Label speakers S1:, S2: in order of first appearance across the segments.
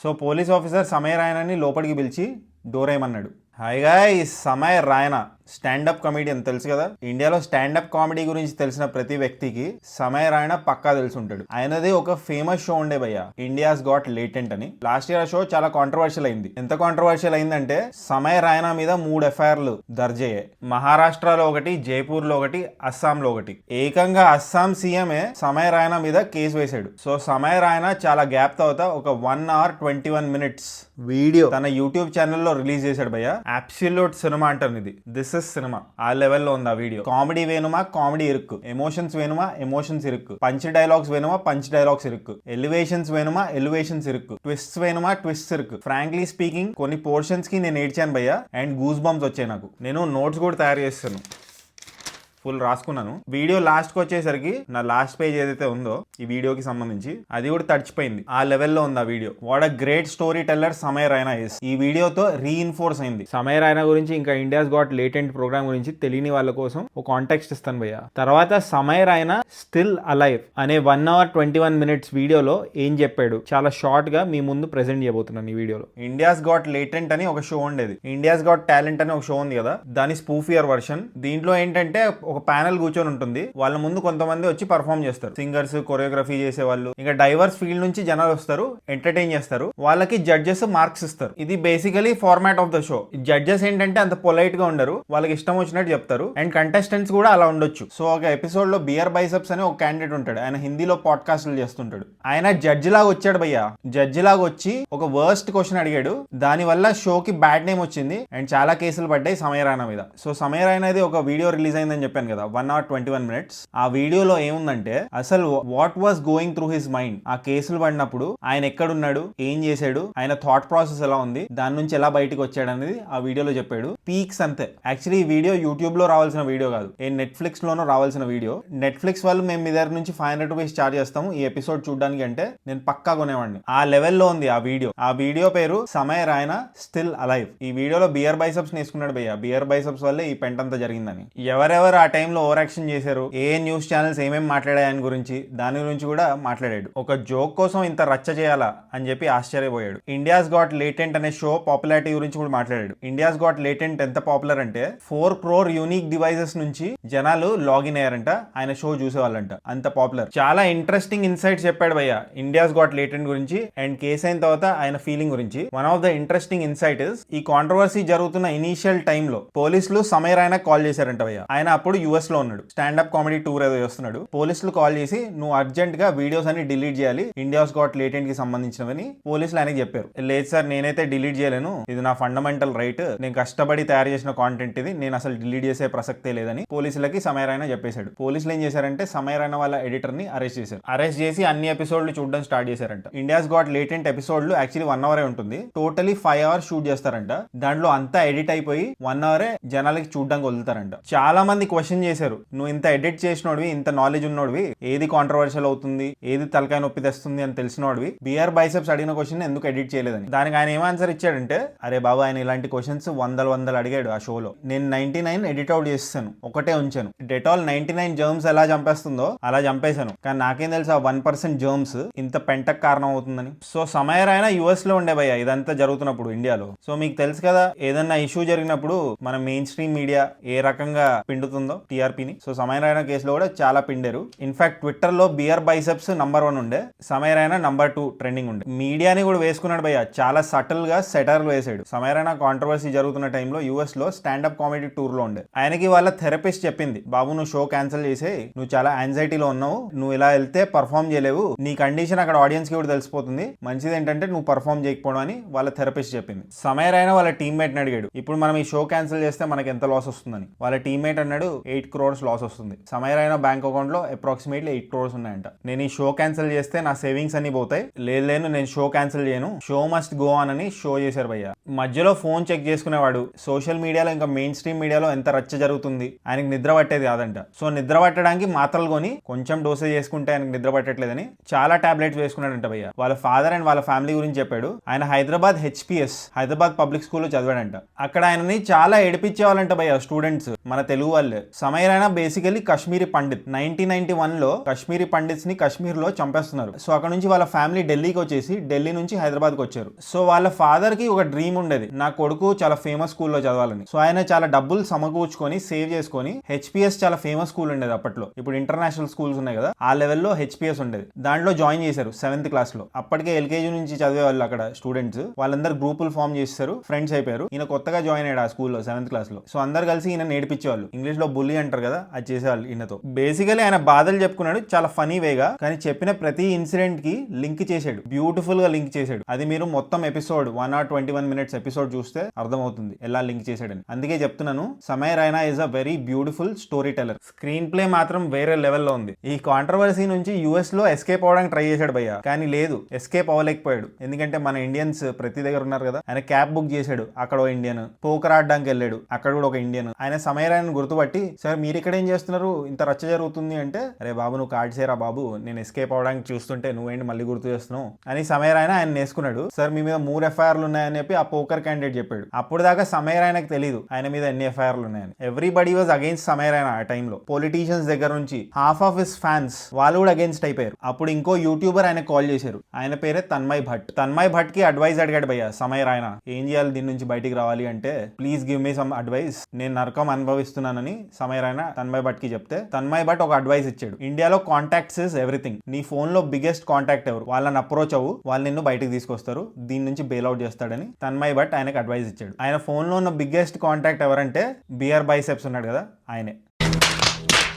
S1: So police officer సమయ రాయనని లోపలికి పిలిచి డోర్ ఏమన్నాడు. హాయ్ గాయ్స్, సమయ రాయన స్టాండప్ కమెడియన్ తెలుసు కదా. ఇండియాలో స్టాండప్ కామెడీ గురించి తెలిసిన ప్రతి వ్యక్తికి సమయ రాయన పక్కా తెలిసి ఉంటాడు. ఆయనది ఒక ఫేమస్ షో ఉండే భయ్య, ఇండియాస్ గాట్ లేటెంట్ అని. లాస్ట్ ఇయర్ షో చాలా కాంట్రవర్షియల్ అయింది. ఎంత కాంట్రవర్షియల్ అయిందంటే సమయ రాయన మీద 3 ఎఫ్ఐఆర్లు దర్జ్ అయ్యాయి. మహారాష్ట్రలో ఒకటి, జైపూర్ లో ఒకటి, అస్సాంలో ఒకటి. ఏకంగా అస్సాం సీఎంఏ సమయ రాయన మీద కేసు వేశాడు. సో సమయ రాయన చాలా గ్యాప్ తర్వాత ఒక 1 hour 21 minutes వీడియో తన యూట్యూబ్ ఛానల్లో రిలీజ్ చేశాడు భయ్య. అబ్సల్యూట్ సినిమా అంటారు ఇది. This is cinema. ఆ లెవెల్లో ఉంది ఆ వీడియో. కామెడీ వేణుమా, కామెడీ ఇరుక్కు. ఎమోషన్స్ వేణుమా, ఎమోషన్స్ ఇరుక్కు. పంచ్ డైలాగ్స్ వేణుమా, పంచ్ డైలాగ్స్ ఇరుక్కు. ఎలివేషన్స్ వేణుమా, ఎలివేషన్స్ ఇరుక్కు. ట్విస్ట్స్ వేణుమా, ట్విస్ట్స్ ఇరుక్కు. ఫ్రాంక్లీ స్పీకింగ్ కొన్ని పోర్షన్స్ కి నేను ఏడ్చాను భయ్య, అండ్ గూస్ బంప్స్ వచ్చాయి నాకు. నేను నోట్స్ కూడా తయారు చేస్తాను, ఫుల్ రాసుకున్నాను. వీడియో లాస్ట్కి వచ్చేసరికి నా లాస్ట్ పేజ్ ఏదైతే ఉందో ఈ వీడియోకి సంబంధించి అది కూడా తడిచిపోయింది. ఆ లెవెల్లో ఉంది ఆ video. What a great story teller సమయ రైనా ఇస్. ఈ వీడియోతో రీఇన్ఫోర్స్ అయింది. సమయ రైనా గురించి ఇంకా ఇండియాస్ గాట్ లేటెంట్ ప్రోగ్రామ్ గురించి తెలియని వాళ్ళ కోసం ఒక కాంటెక్స్ట్ ఇస్తాను భయ్య. తర్వాత సమయ రైనా స్టిల్ అలైవ్ అనే 1 hour 21 minutes వీడియోలో ఏం చెప్పాడు చాలా షార్ట్ గా మీ ముందు ప్రెజెంట్ చేయబోతున్నాను ఈ వీడియోలో. ఇండియాస్ గాట్ లేటెంట్ అని ఒక షో ఉండేది. ఇండియాస్ గాట్ టాలెంట్ అని ఒక షో ఉంది కదా, దాని స్పూఫియర్ వర్షన్. దీంట్లో ఏంటంటే ఒక ప్యానెల్ కూర్చొని ఉంటుంది. వాళ్ళ ముందు కొంతమంది వచ్చి పర్ఫామ్ చేస్తారు. సింగర్స్, కొరియోగ్రఫీ చేసే వాళ్ళు, ఇంకా డైవర్స్ ఫీల్డ్ నుంచి జనాలు వస్తారు, ఎంటర్టైన్ చేస్తారు. వాళ్ళకి జడ్జెస్ మార్క్స్ ఇస్తారు. ఇది basically format of the show. Judges ఏంటంటే అంత పొలైట్ గా ఉండరు, వాళ్ళకి ఇష్టం వచ్చినట్టు చెప్తారు. అండ్ కంటెస్టెంట్స్ కూడా అలా ఉండొచ్చు. సో ఒక ఎపిసోడ్ లో బియర్ బైసెప్స్ అని ఒక క్యాండిడేట్ ఉంటాడు. ఆయన హిందీలో పాడ్కాస్ట్లు చేస్తుంటాడు. ఆయన జడ్జి లాగా వచ్చాడు భయ్య. జడ్జి లాగా వచ్చి ఒక వర్స్ట్ క్వశ్చన్ అడిగాడు. దాని వల్ల షోకి బ్యాడ్ నేమ్ వచ్చింది అండ్ చాలా కేసులు పడ్డాయి సమయ రాయనా మీద. సో సమయ రాయనా అనేది ఒక వీడియో రిలీజ్ అయిందని చెప్పాను కదా, 1 hour 21 minutes. ఆ వీడియోలో ఏముందంటే అసలు what was going through his mind. ఆ కేసులు పడినప్పుడు ఆయన ఎక్కడున్నాడు, ఏం చేశాడు, ఆయన థాట్ ప్రాసెస్ ఎలా ఉంది, దాని నుంచి ఎలా బయటకు వచ్చాడు అనేది ఆ వీడియోలో చెప్పాడు. పీక్స్ అంతే. యాక్చువల్లీ ఈ వీడియో యూట్యూబ్ లో రావాల్సిన వీడియో కాదు, నెట్ఫ్లిక్స్ లోనూ రావాల్సిన వీడియో. నెట్ఫ్లిక్స్ వాళ్ళు మేము మీ దగ్గర నుంచి 500 rupees చార్జ్ చేస్తాము ఈ ఎపిసోడ్ చూడడానికి అంటే నేను పక్కా కొనేవాడిని. ఆ లెవెల్లో ఉంది ఆ వీడియో. ఆ వీడియో పేరు సమయ రాయనా స్టిల్ అలైవ్. ఈ వీడియోలో బియర్ బైసెప్స్ నేర్చుకున్నాడు భయ్య. బియర్ బైసెప్స్ వల్లే ఈ పెంట్ అంతా జరిగిందని. ఎవరెవరు ఆ టైంలో ఓవర్ యాక్షన్ చేశారు, ఏ న్యూస్ ఛానల్స్ ఏమేమి మాట్లాడాయని గురించి, దాని గురించి కూడా మాట్లాడాడు. ఒక జోక్ కోసం ఇంత రచ్చ చేయాలా అని చెప్పి ఆశ్చర్యపోయాడు. ఇండియాస్ గాట్ లేటెంట్ అనే షో పాపులారిటీ గురించి కూడా మాట్లాడాడు. ఇండియాస్ గాట్ లేటెంట్ ఎంత పాపులర్ అంటే 4 crore యూనిక్ డివైసెస్ నుంచి జనాలు లాగిన్ అయ్యారంట ఆయన షో చూసేవాళ్ళంట. అంత పాపులర్. చాలా ఇంట్రెస్టింగ్ ఇన్సైట్స్ చెప్పాడు భయ్య ఇండియాస్ గాట్ లేటెంట్ గురించి అండ్ కేసు అయిన తర్వాత ఆయన ఫీలింగ్ గురించి. One of the interesting insight is, ఈ కాంట్రవర్సీ జరుగుతున్న ఇనీషియల్ టైమ్ లో పోలీసులు సమయ రాయనా కాల్ చేశారంట భయ్య. ఆయన అప్పుడు యుఎస్ లో ఉన్నాడు, స్టాండప్ కామెడీ టూర్ ఏదో చేస్తున్నాడు. పోలీసులు కాల్ చేసి నువ్వు అర్జెంట్ గా వీడియోస్ అన్ని డిలీట్ చేయాలి ఇండియాస్ గాట్ లేటెంట్ కి సంబంధించినవని పోలీసులు ఆయనకి చెప్పారు. లేదు సార్, నేనైతే డిలీట్ చేయలేను, ఇది నా ఫండమెంటల్ రైట్, నేను కష్టపడి తయారు చేసిన కాంటెంట్ ఇది, నేను అసలు డిలీట్ చేసే ప్రసక్తే లేదని పోలీసులకి సమయ రాయనా చెప్పేశాడు. పోలీసులు ఏం చేశారంటే సమయ రాయనా వాళ్ళ ఎడిటర్ ని అరెస్ట్ చేశారు. అరెస్ట్ చేసి అన్ని ఎపిసోడ్లు చూడడం స్టార్ట్ చేశారంట. ఇండియాస్ గాట్ లేటెంట్ ఎపిసోడ్లు యాక్చువల్లీ 1 hour ఉంటుంది. టోటలీ 5 hours షూట్ చేస్తారంట. దాంట్లో అంతా ఎడిట్ అయిపోయి 1 hour జనాలకి చూడడానికి వదులుతారంట. చాలా మంది క్వశ్చన్ చేశారు, నువ్వు ఇంత ఎడిట్ చేసినోడివి, ఇంత నాలెడ్జ్ ఉన్నోడివి, ఏది కాంట్రవర్షియల్ అవుతుంది, ఏది తలకాయ నొప్పి తెస్తుంది అని తెలిసినోడివి, బియర్ బైసెప్స్ అడిగిన క్వశ్చన్ ఎందుకు ఎడిట్ చేయలేదని. దానికి ఆయన ఏం ఆన్సర్ ఇచ్చాడంటే, అరే బాబు, ఆయన ఇలాంటి క్వశ్చన్స్ వందలు అడిగాడు ఆ షోలో. నేను 99 ఎడిట్ అవుట్ చేస్తాను, ఒకటే ఉంచాను. డెటాల్ 99 జర్మ్స్ ఎలా చంపేస్తుందో అలా చంపేశాను, కానీ నాకేం తెలుసు ఆ 1% జర్మ్స్ ఇంత పెంటకు కారణం అవుతుందని. సో సమయ రాయనా యుఎస్ లో ఉండే భయ్య ఇదంతా జరుగుతున్నప్పుడు ఇండియాలో. సో మీకు తెలుసు కదా, ఏదన్నా ఇష్యూ జరిగినప్పుడు మన మెయిన్ స్ట్రీమ్ మీడియా ఏ రకంగా పిండుతుందో టీఆర్పీని. సో సమయ రాయనా కేసులో కూడా చాలా పిండారు. ఇన్ఫాక్ట్ ట్విట్టర్ లో బియర్ బైసెప్స్ నంబర్ 1 ఉండే, సమయ రాయనా నంబర్ 2 ట్రెండింగ్ ఉండే. మీడియాని కూడా వేసుకున్నాడు భయ్య, చాలా సటిల్ గా సెటర్లు వేసాడు. సమయ రాయనా కాంట్రవర్సీ జరుగుతున్న టైంలో యుఎస్ లో స్టాండప్ కామెడీ టూర్ లో ఉండే. ఆయనకి వాళ్ళ థెరపిస్ట్ చెప్పింది, బాబు నువ్వు షో క్యాన్సిల్ చేసే, నువ్వు చాలా యాంగ్జైటీలో ఉన్నావు, నువ్వు ఇలా వెళ్తే పర్ఫామ్ చేయలేవు, నీ కండిషన్ అక్కడ ఆడియన్స్ కి కూడా తెలిసిపోతుంది, మంచిది ఏంటంటే నువ్వు పర్ఫామ్ చేయకపోవడం అని వాళ్ళ థెరపిస్ట్ చెప్పింది. సమయ రాయనా వాళ్ళ టీమ్మేట్ ని అడిగాడు, ఇప్పుడు మనం ఈ షో క్యాన్సిల్ చేస్తే మనకి ఎంత లాస్ వస్తుందని. వాళ్ళ టీమ్మేట్ అన్నాడు 8 crores లాస్ వస్తుంది. సమయ రాయనా బ్యాంక్ అకౌంట్ లో అప్రాక్సిమేట్లీ 8 crores ఉన్నాయంట. నేను ఈ షో క్యాన్సిల్ చేస్తే నా సేవింగ్స్ అన్ని పోతాయి, లేదు నేను షో క్యాన్సిల్ చేయను, షో మస్ట్ గో ఆన్ అని షో చేశారు భయ్య. మధ్యలో ఫోన్ చెక్ చేసుకునేవాడు. సోషల్ మీడియాలో ఇంకా మెయిన్ స్ట్రీమ్ మీడియాలో ఎంత రచ్చ జరుగుతుంది, ఆయనకి నిద్ర పట్టేది కాదంట. సో నిద్ర పట్టడానికి మాత్రలు కొని కొంచెం డోసేజ్ చేసుకుంటే ఆయనకు నిద్ర పట్టట్లేదని చాలా టాబ్లెట్స్ వేసుకున్నాడంట భయ్య. వాళ్ళ ఫాదర్ అండ్ వాళ్ళ ఫ్యామిలీ గురించి చెప్పాడు. ఆయన హైదరాబాద్ HPS హైదరాబాద్ పబ్లిక్ స్కూల్లో చదివాడంట. అక్కడ ఆయనని చాలా ఏడిపించేవాళ్ళంట భయ్య స్టూడెంట్స్, మన తెలుగు వాళ్ళే. సమయ రైనా బేసికలీ కశ్మీరీ పండిత్. 1991లో కశ్మీరీ పండిట్స్ ని కశ్మీర్ లో చంపేస్తున్నారు. సో అక్కడ నుంచి వాళ్ళ ఫ్యామిలీ ఢిల్లీకి వచ్చేసి ఢిల్లీ నుంచి హైదరాబాద్ కి వచ్చారు. సో వాళ్ళ ఫాదర్ కి ఒక డ్రీమ్ ఉండేది, నా కొడుకు చాలా ఫేమస్ స్కూల్లో చదవాలని. సో ఆయన చాలా డబ్బులు సమకూర్చుకొని సేవ్ చేసుకొని హెచ్పిఎస్ చాలా ఫేమస్ స్కూల్ ఉండేది అప్పట్లో. ఇప్పుడు ఇంటర్నేషనల్ స్కూల్స్ ఉన్నాయి కదా, ఆ లెవెల్లో హెచ్పిఎస్ ఉండేది. దాంట్లో జాయిన్ చేశారు 7th క్లాస్ లో. అప్పటికే ఎల్కేజీ నుంచి చదివే వాళ్ళు అక్కడ స్టూడెంట్స్, వాళ్ళందరూ గ్రూపులు ఫామ్ చేస్తారు, ఫ్రెండ్స్ అయిపోయారు. ఈయన కొత్తగా జాయిన్ అయ్యాడు ఆ స్కూల్లో 7th క్లాస్ లో. సో అందరు కలిసి ఈయన నేర్పించేవాళ్ళు. ఇంగ్లీష్ లో బుల్లీ అంటారు కదా, అది చేసేవాళ్ళు ఈయనతో. బేసికలీ ఆయన బాధలు చెప్పుకున్నాడు చాలా ఫనీ వేగా, కానీ చెప్పిన ప్రతి ఇన్సిడెంట్ కి లింక్ చేశాడు, బ్యూటిఫుల్ గా లింక్ చేశాడు. అది మీరు మొత్తం ఎపిసోడ్ 1 or 21 minutes ఎపిసోడ్ చూస్తే అర్థమవుతుంది ఎలా లింక్ చేశాడని. అందుకే చెప్తున్నాను, సమయ Raina is a very beautiful story teller. Screen play మాత్రం వేరే లెవెల్లో ఉంది. ఈ కాంట్రవర్సీ నుంచి యుఎస్ లో ఎస్కేప్ అవడానికి ట్రై చేశాడు భయ్య, కానీ లేదు, ఎస్కేప్ అవ్వలేకపోయాడు. ఎందుకంటే మన ఇండియన్స్ ప్రతి దగ్గర ఉన్నారు కదా. ఆయన క్యాబ్ బుక్ చేశాడు, అక్కడ ఓ ఇండియన్. పోకర్ ఆడడానికి వెళ్ళాడు, అక్కడ కూడా ఒక ఇండియన్. ఆయన సమయ రైనాని గుర్తుపట్టి, సార్ మీరు ఇక్కడ ఏం చేస్తున్నారు, ఇంత రచ్చ జరుగుతుంది అంటే, అరే బాబు నువ్వు కార్డ్ చేయరా బాబు, నేను ఎస్కేప్ అవడానికి చూస్తుంటే నువ్వేంటి మళ్ళీ గుర్తు చేస్తున్నావు అని సమయ రైనా ఆయన నేర్చుకున్నాడు. సార్ మీ మీద 3 FIRలు ఉన్నాయని చెప్పి ఆ పోకర్ క్యాండిడేట్ చెప్పాడు. అప్పుడు దాకా సమయ రైనాకి తెలియదు ఆయన మీద ఎన్ని FIRలు ఉన్నాయని. ఎవ్రీబడి వాజ్ అగైన్స్ సమయ రైనా ఆ టైంలో. పొలిటీషియన్స్ దగ్గర నుంచి హాఫ్ ఆఫ్ హిస్ ఫ్యాన్స్ వాళ్ళు కూడా అగైన్స్ట్ అయిపోయారు. అప్పుడు ఇంకో యూట్యూబర్ ఆయన కాల్ చేశారు, ఆయన పేరే తన్మయ్ భట్. తన్మయ్ భట్ కి అడ్వైస్ అడిగాడు భయ్య సమయ రైనా, ఏం చేయాలి దీని నుంచి బయటికి రావాలి అంటే, please give me some advice, నేను నరకం అనుభవిస్తున్నానని సమయ రైనా తన్మయ్ భట్ కి చెప్తే, తన్మయ్ భట్ ఒక అడ్వైస్ ఇచ్చాడు. ఇండియాలో కాంటాక్ట్స్ ఇస్ ఎవ్రీథింగ్. నీ ఫోన్ లో బిగ్గెస్ట్ కాంటాక్ట్ ఎవరు, వాళ్ళని అప్రోచ్ అవ్వు, వాళ్ళు నిన్ను బయటికి తీసుకొస్తారు, దీని నుంచి బెయిల్అవుట్ చేస్తాడని తన్మయ్ భట్ ఆయనకు అడ్వైస్ ఇచ్చాడు. ఆయన ఫోన్ లో ఉన్న బిగ్గెస్ట్ కాంటాక్ట్ ఎవరంటే బియర్ బైసెప్స్ ఉన్నాడు కదా, ఆయనే.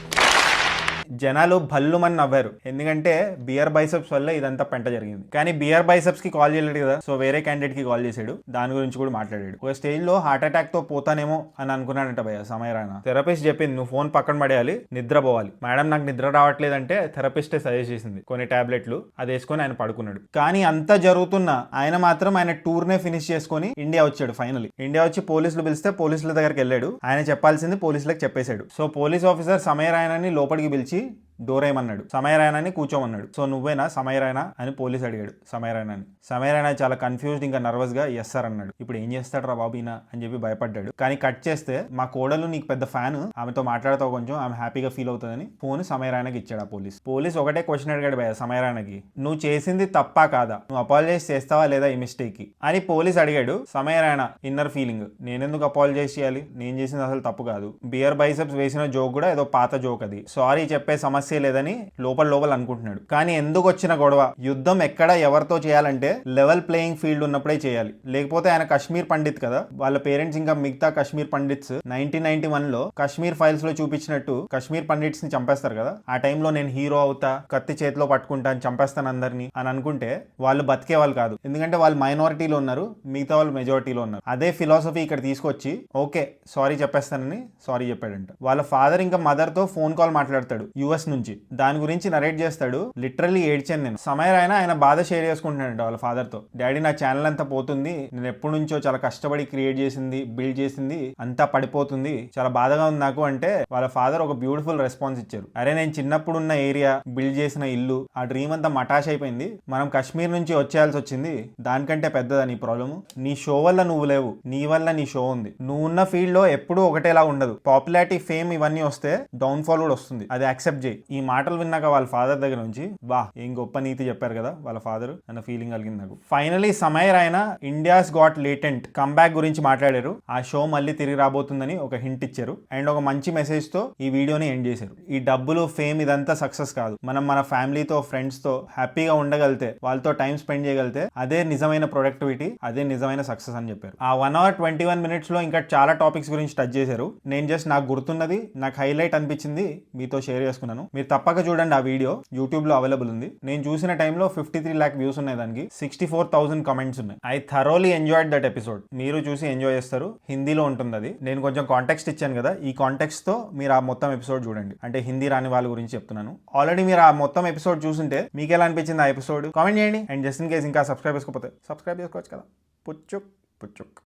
S1: జనాలు భల్లుమని నవ్వారు, ఎందుకంటే బియర్ బైసెప్స్ వల్ల ఇదంతా పెంట జరిగింది. కానీ బియర్ బైసెప్స్ కి కాల్ చేయలేడు కదా, సో వేరే క్యాండిడేట్ కి కాల్ చేశాడు, దాని గురించి కూడా మాట్లాడాడు. ఒక స్టేజ్ లో హార్ట్ అటాక్ తో పోతానేమో అని అనుకున్నాడంట భయ్య సమయ రైనా. థెరపిస్ట్ చెప్పింది, నువ్వు ఫోన్ పక్కన పడేయాలి, నిద్రపోవాలి. మేడం నాకు నిద్ర రావట్లేదంటే థెరపిస్టే సజెస్ట్ చేసింది కొన్ని టాబ్లెట్లు, అది వేసుకొని ఆయన పడుకున్నాడు. కానీ అంతా జరుగుతున్నా ఆయన మాత్రం ఆయన టూర్ నే ఫినిష్ చేసుకొని ఇండియా వచ్చాడు. ఫైనలీ ఇండియా వచ్చి పోలీసులు పిలిస్తే పోలీసుల దగ్గరికి వెళ్ళాడు. ఆయన చెప్పాల్సింది పోలీసులకు చెప్పేశాడు. సో పోలీస్ ఆఫీసర్ సమయ రైనాని లోపలికి పిలిచి డోర్ ఏమన్నాడు, సమయ రైనాని కూర్చోమన్నాడు. సో నువ్వేనా సమయ రైనా అని పోలీస్ అడిగాడు సమయ రైనాని. సమయ రైనా చాలా కన్ఫ్యూజ్డ్, ఇంకా నర్వస్ గా ఎస్ సార్ అన్నాడు. ఇప్పుడు ఏం చేస్తాడు రా బాబు ఈయన అని చెప్పి భయపడ్డాడు. కానీ కట్ చేస్తే, మా కోడలు నీకు పెద్ద ఫ్యాన్, ఆమెతో మాట్లాడతావు కొంచెం, ఆమె హ్యాపీగా ఫీల్ అవుతుందని ఫోన్ సమయ రైనాకి ఇచ్చాడు ఆ పోలీస్. పోలీస్ ఒకటే క్వశ్చన్ అడిగాడు భయ సమయ రైనాకి, నువ్వు చేసింది తప్పా కాదా, నువ్వు అపాలజైజ్ చేస్తావా లేదా ఈ మిస్టేక్ కి అని పోలీస్ అడిగాడు. సమయ రైనా ఇన్నర్ ఫీలింగ్, నేనెందుకు అపాలజైజ్ చేయాలి, నేను చేసింది అసలు తప్పు కాదు. బియర్ బైసెప్స్ వేసిన జోక్ కూడా ఏదో పాత జోక్, అది సారీ చెప్పే సమస్య లేదని లోపల అనుకుంటున్నాడు. కానీ ఎందుకు వచ్చిన గొడవ, యుద్ధం ఎక్కడ ఎవరితో చేయాలంటే లెవెల్ ప్లేయింగ్ ఫీల్డ్ ఉన్నప్పుడే చేయాలి. లేకపోతే ఆయన కశ్మీర్ పండిత్ కదా, వాళ్ళ పేరెంట్స్ ఇంకా మిగతా కశ్మీర్ పండిట్స్ 1991లో కశ్మీర్ ఫైల్స్ లో చూపించినట్టు కశ్మీర్ పండిట్స్ ని చంపేస్తారు కదా, ఆ టైంలో నేను హీరో అవుతా, కత్తి చేతిలో పట్టుకుంటాను, చంపేస్తాను అందరినీ అని అనుకుంటే వాళ్ళు బతికే వాళ్ళు కాదు. ఎందుకంటే వాళ్ళు మైనారిటీలో ఉన్నారు, మిగతా వాళ్ళు మెజారిటీలో ఉన్నారు. అదే ఫిలాసఫీ ఇక్కడ తీసుకొచ్చి ఓకే సారీ చెప్పేస్తానని సారీ చెప్పాడంట. వాళ్ళ ఫాదర్ ఇంకా మదర్ తో ఫోన్ కాల్ మాట్లాడతాడు యుఎస్ నుంచి, దాని గురించి నరేట్ చేస్తాడు. లిటరల్లీ ఏడ్చాను నేను. సమయ రైనా ఆయన బాధ షేర్ చేసుకుంటున్నాడు వాళ్ళ ఫాదర్ తో. డాడీ నా ఛానల్ అంతా పోతుంది, నేను ఎప్పటి నుంచో చాలా కష్టపడి క్రియేట్ చేసింది, బిల్డ్ చేసింది అంతా పడిపోతుంది, చాలా బాధగా ఉంది నాకు అంటే, వాళ్ళ ఫాదర్ ఒక బ్యూటిఫుల్ రెస్పాన్స్ ఇచ్చారు. అరే నేను చిన్నప్పుడు ఉన్న ఏరియా, బిల్డ్ చేసిన ఇల్లు, ఆ డ్రీమ్ అంతా మటాష్ అయిపోయింది, మనం కశ్మీర్ నుంచి వచ్చేయాల్సి వచ్చింది, దానికంటే పెద్దదా నీ ప్రాబ్లమ్, నీ షో వల్ల నువ్వు లేవు, నీ వల్ల నీ షో ఉంది. నువ్వు ఉన్న ఫీల్డ్ లో ఎప్పుడూ ఒకటేలా ఉండదు, పాపులారిటీ ఫేమ్ ఇవన్నీ వస్తే డౌన్ ఫాల్ కూడా వస్తుంది, అది యాక్సెప్ట్ చేయి. ఈ మాటలు విన్నాక వాళ్ళ ఫాదర్ దగ్గర నుంచి వా ఏం గొప్ప నీతి చెప్పారు కదా వాళ్ళ ఫాదర్ అన్న ఫీలింగ్ కలిగింది నాకు. ఫైనలీ సమయ Raina India's got latent comeback గురించి మాట్లాడారు. ఆ షో మళ్ళీ తిరిగి రాబోతుందని ఒక హింట్ ఇచ్చారు అండ్ ఒక మంచి మెసేజ్ తో ఈ వీడియోని ఎండ్ చేశారు. ఈ డబ్బులు ఫేమ్ ఇదంతా సక్సెస్ కాదు, మనం మన ఫ్యామిలీతో ఫ్రెండ్స్ తో హ్యాపీగా ఉండగలితే, వాళ్ళతో టైం స్పెండ్ చేయగలితే అదే నిజమైన ప్రొడక్టివిటీ, అదే నిజమైన సక్సెస్ అని చెప్పారు. ఆ 1 hour 21 minutes లో ఇంకా చాలా టాపిక్స్ గురించి టచ్ చేశారు. నేను జస్ట్ నాకు గుర్తున్నది, నాకు హైలైట్ అనిపించింది మీతో షేర్ చేసుకున్నాను. మీరు తప్పక చూడండి, ఆ వీడియో యూట్యూబ్ లో అవైలబుల్ ఉంది. నేను చూసిన టైంలో 53 lakh వ్యూస్ ఉన్నాయి, దానికి 64,000 కమెంట్స్ ఉన్నాయి. I thoroughly enjoyed that episode. మీరు చూసి ఎంజాయ్ చేస్తారు. హిందీలో ఉంటుంది అది. నేను కొంచెం కాంటెక్స్ట్ ఇచ్చాను కదా, ఈ కాంటెక్స్ట్ తో మీరు ఆ మొత్తం ఎపిసోడ్ చూడండి. అంటే హిందీ రాని వాళ్ళ గురించి చెప్తున్నాను. ఆల్రెడీ మీరు ఆ మొత్తం ఎపిసోడ్ చూస్తుంటే మీకు ఎలా అనిపించింది ఆ ఎపిసోడ్ కామెంట్ చేయండి. అండ్ జస్ట్ ఇన్ కేస్ ఇంకా సబ్స్క్రైబ్ చేసుకోకపోతే సబ్స్క్రైబ్ చేసుకోవచ్చు కదా. పుచ్చుక్ పుచ్చుక్.